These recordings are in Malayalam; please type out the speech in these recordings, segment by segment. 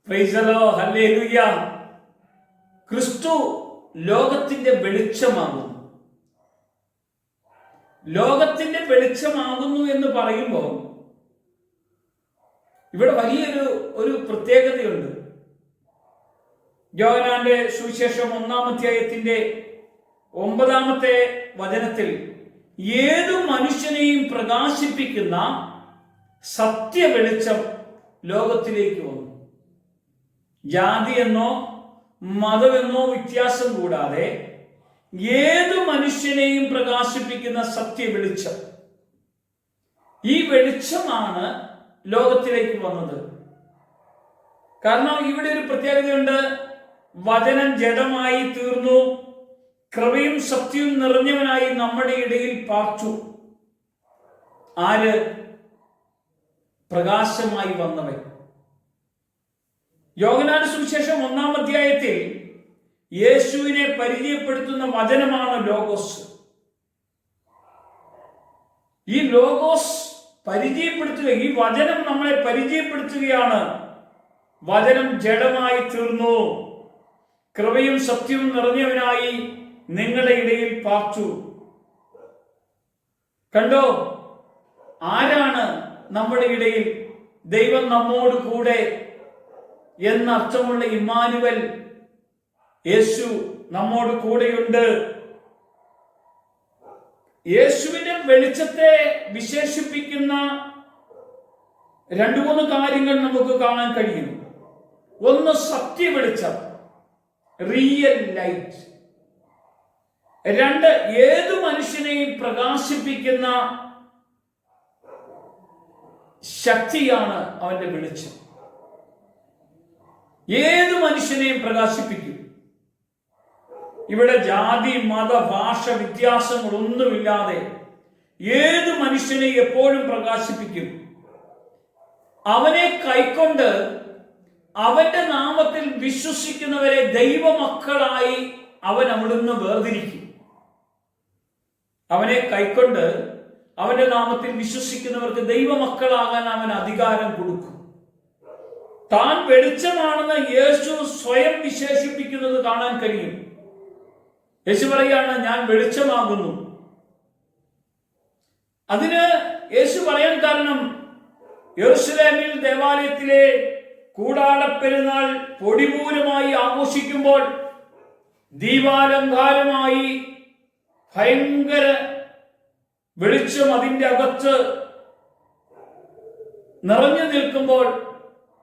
Praise the Lord, hallelujah. ക്രിസ്തു ലോകത്തിന്റെ വെളിച്ചമാകുന്നു. ലോകത്തിന്റെ വെളിച്ചമാകുന്നു എന്ന് പറയുമ്പോൾ ഇവിടെ വലിയൊരു പ്രത്യേകതയുണ്ട്. യോഹന്നാന്റെ സുവിശേഷം 1-ാം അധ്യായത്തിന്റെ 9-ാമത്തെ വചനത്തിൽ ഏതു മനുഷ്യനെയും പ്രകാശിപ്പിക്കുന്ന സത്യ വെളിച്ചം ലോകത്തിലേക്ക് വന്നു. ജാതിയെന്നോ മതമെന്നോ വ്യത്യാസം കൂടാതെ ഏതു മനുഷ്യനെയും പ്രകാശിപ്പിക്കുന്ന സത്യ വെളിച്ചം. ഈ വെളിച്ചമാണ് ലോകത്തിലേക്ക് വന്നത്. കാരണം ഇവിടെ ഒരു പ്രത്യേകതയുണ്ട്. വചനം ജഡമായി തീർന്നു, കൃപയും സത്യവും നിറഞ്ഞവനായി നമ്മുടെ ഇടയിൽ പാർത്തു. ആര്? പ്രകാശമായി വന്നവൻ. യോഹന്നാന്റെ സുവിശേഷം 1-ാം അധ്യായത്തിൽ യേശുവിനെ പരിചയപ്പെടുത്തുന്ന വചനമാണ് ലോഗോസ്. ഈ ലോഗോസ് പരിചയപ്പെടുത്തുക, ഈ വചനം നമ്മളെ പരിചയപ്പെടുത്തുകയാണ്. വചനം ജഡമായി തീർന്നു, കൃപയും സത്യവും നിറഞ്ഞവനായി നിങ്ങളുടെ ഇടയിൽ പാർത്തു. കണ്ടോ, ആരാണ് നമ്മുടെ ഇടയിൽ? ദൈവം നമ്മോട് കൂടെ എന്നർത്ഥമുള്ള ഇമ്മാനുവൽ, യേശു നമ്മോട് കൂടെയുണ്ട്. യേശുവിന്റെ വെളിച്ചത്തെ വിശേഷിപ്പിക്കുന്ന 2-3 കാര്യങ്ങൾ നമുക്ക് കാണാൻ കഴിയും. ഒന്ന്, സത്യ വെളിച്ചം, റിയൽ ലൈറ്റ്. 2, ഏതു മനുഷ്യനെയും പ്രകാശിപ്പിക്കുന്ന ശക്തിയാണ് അവന്റെ വെളിച്ചം. ഏതു മനുഷ്യനെയും പ്രകാശിപ്പിക്കും. ഇവിടെ ജാതി മത ഭാഷ വ്യത്യാസങ്ങളൊന്നുമില്ലാതെ ഏതു മനുഷ്യനെ എപ്പോഴും പ്രകാശിപ്പിക്കും. അവനെ കൈക്കൊണ്ട് അവന്റെ നാമത്തിൽ വിശ്വസിക്കുന്നവരെ ദൈവമക്കളായി അവൻ അവിടുന്ന് വേർതിരിക്കും. അവനെ കൈക്കൊണ്ട് അവന്റെ നാമത്തിൽ വിശ്വസിക്കുന്നവർക്ക് ദൈവമക്കളാകാൻ അവൻ അധികാരം കൊടുക്കും. താൻ വെളിച്ചമാണെന്ന് യേശു സ്വയം വിശേഷിപ്പിക്കുന്നത് കാണാൻ കഴിയും. യേശു പറയാണ്, ഞാൻ വെളിച്ചമാകുന്നു. അതിന് യേശു പറയാൻ കാരണം, യെരൂശലേമിൽ ദേവാലയത്തിലെ കൂടാരപ്പെരുന്നാൾ പൊടിപൂരമായി ആഘോഷിക്കുമ്പോൾ ദീപാലങ്കാരമായി ഭയങ്കര വെളിച്ചം അതിൻ്റെ അകത്ത് നിറഞ്ഞു നിൽക്കുമ്പോൾ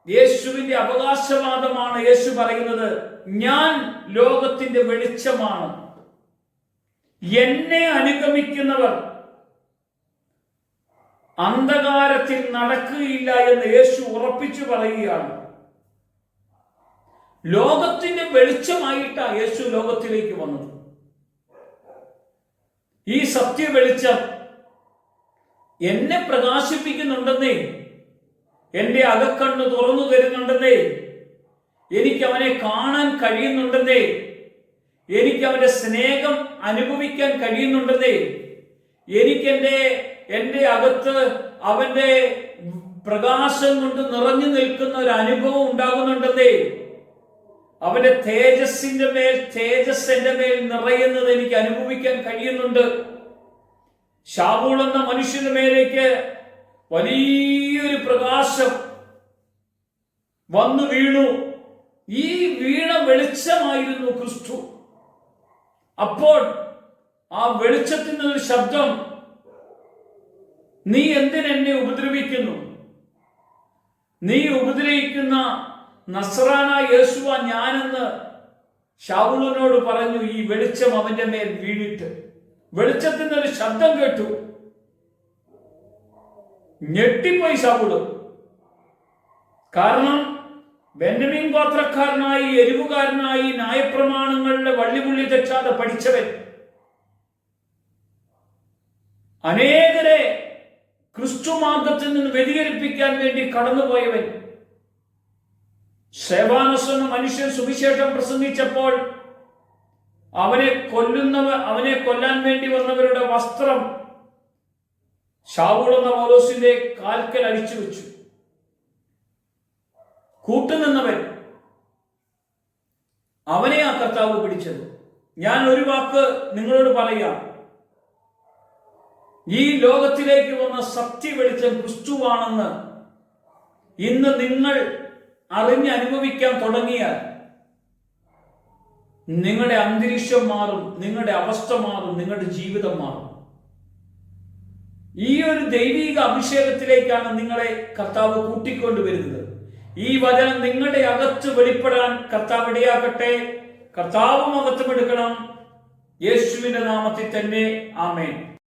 യേശുവിന്റെ അവകാശവാദമാണ് യേശു പറയുന്നത്, ഞാൻ ലോകത്തിന്റെ വെളിച്ചമാണ്, എന്നെ അനുഗമിക്കുന്നവർ അന്ധകാരത്തിൽ നടക്കുകയില്ല എന്ന് യേശു ഉറപ്പിച്ചു പറയുകയാണ്. ലോകത്തിന്റെ വെളിച്ചമായിട്ടാണ് യേശു ലോകത്തിലേക്ക് വന്നത്. ഈ സത്യ വെളിച്ചം എന്നെ പ്രകാശിപ്പിക്കുന്നുണ്ടെന്നേ, എന്റെ അകക്കണ്ണ് തുറന്നു തരുന്നുണ്ടെന്നേ, എനിക്ക് അവനെ കാണാൻ കഴിയുന്നുണ്ടെന്നേ, എനിക്ക് അവന്റെ സ്നേഹം അനുഭവിക്കാൻ കഴിയുന്നുണ്ടെന്നേ, എനിക്ക് എന്റെ അകത്ത് അവന്റെ പ്രകാശം കൊണ്ട് നിറഞ്ഞു നിൽക്കുന്ന ഒരു അനുഭവം ഉണ്ടാകുന്നുണ്ടെന്നേ, അവന്റെ തേജസ്സിന്റെ മേൽ തേജസ് എന്റെ മേൽ നിറയുന്നത് എനിക്ക് അനുഭവിക്കാൻ കഴിയുന്നുണ്ട്. ശാവൂൾ എന്ന മനുഷ്യന്റെ മേലേക്ക് വലിയൊരു പ്രകാശം വന്നു വീണു. ഈ വീണ വെളിച്ചമായിരുന്നു ക്രിസ്തു. അപ്പോൾ ആ വെളിച്ചത്തിന് ഒരു ശബ്ദം, നീ എന്തിനെന്നെ ഉപദ്രവിക്കുന്നു? നീ ഉപദ്രവിക്കുന്ന നസ്രാന യേശുവ ഞാനെന്ന് ശൗലിനോട് പറഞ്ഞു. ഈ വെളിച്ചം അവന്റെ മേൽ വീണിട്ട് വെളിച്ചത്തിന് ഒരു ശബ്ദം കേട്ടു. ഞെട്ടിപ്പോയി ശൗല്. കാരണം ബെന്യാമീൻ ഗോത്രക്കാരനായി, എരിവുകാരനായി, ന്യായപ്രമാണങ്ങളുടെ വള്ളിപുള്ളി തെറ്റാതെ പഠിച്ചവൻ, അനേകരെ ക്രിസ്തു മാർഗത്തിൽ നിന്ന് വ്യതിചലിപ്പിക്കാൻ വേണ്ടി കടന്നുപോയവൻ, സേവാനസ് എന്ന മനുഷ്യൻ സുവിശേഷം പ്രസംഗിച്ചപ്പോൾ അവനെ കൊല്ലാൻ വേണ്ടി വന്നവരുടെ വസ്ത്രം ശൗൽ എന്ന പൗലോസിന്റെ കാൽക്കൽ അഴിച്ചു വെച്ചു. കൂട്ടുനിന്നവൻ അവനെ ആ കർത്താവ് പിടിച്ചത്. ഞാൻ ഒരു വാക്ക് നിങ്ങളോട് പറയാം. ഈ ലോകത്തിലേക്ക് വന്ന സത്യ വെളിച്ചം ക്രിസ്തുവാണെന്ന് ഇന്ന് നിങ്ങൾ അറിഞ്ഞനുഭവിക്കാൻ തുടങ്ങിയാൽ നിങ്ങളുടെ അന്തരീക്ഷം മാറും, നിങ്ങളുടെ അവസ്ഥ മാറും, നിങ്ങളുടെ ജീവിതം മാറും. ഈ ഒരു ദൈവിക അഭിഷേകത്തിലേക്കാണ് നിങ്ങളെ കർത്താവ് കൂട്ടിക്കൊണ്ടുവരുന്നത്. ഈ വചനം നിങ്ങളുടെ അകത്ത് വെളിപ്പെടാൻ കർത്താവ് ഇടയാകട്ടെ. കർത്താവ് മഹത്വം എടുക്കണം. യേശുവിന്റെ നാമത്തിൽ തന്നെ ആമേൻ.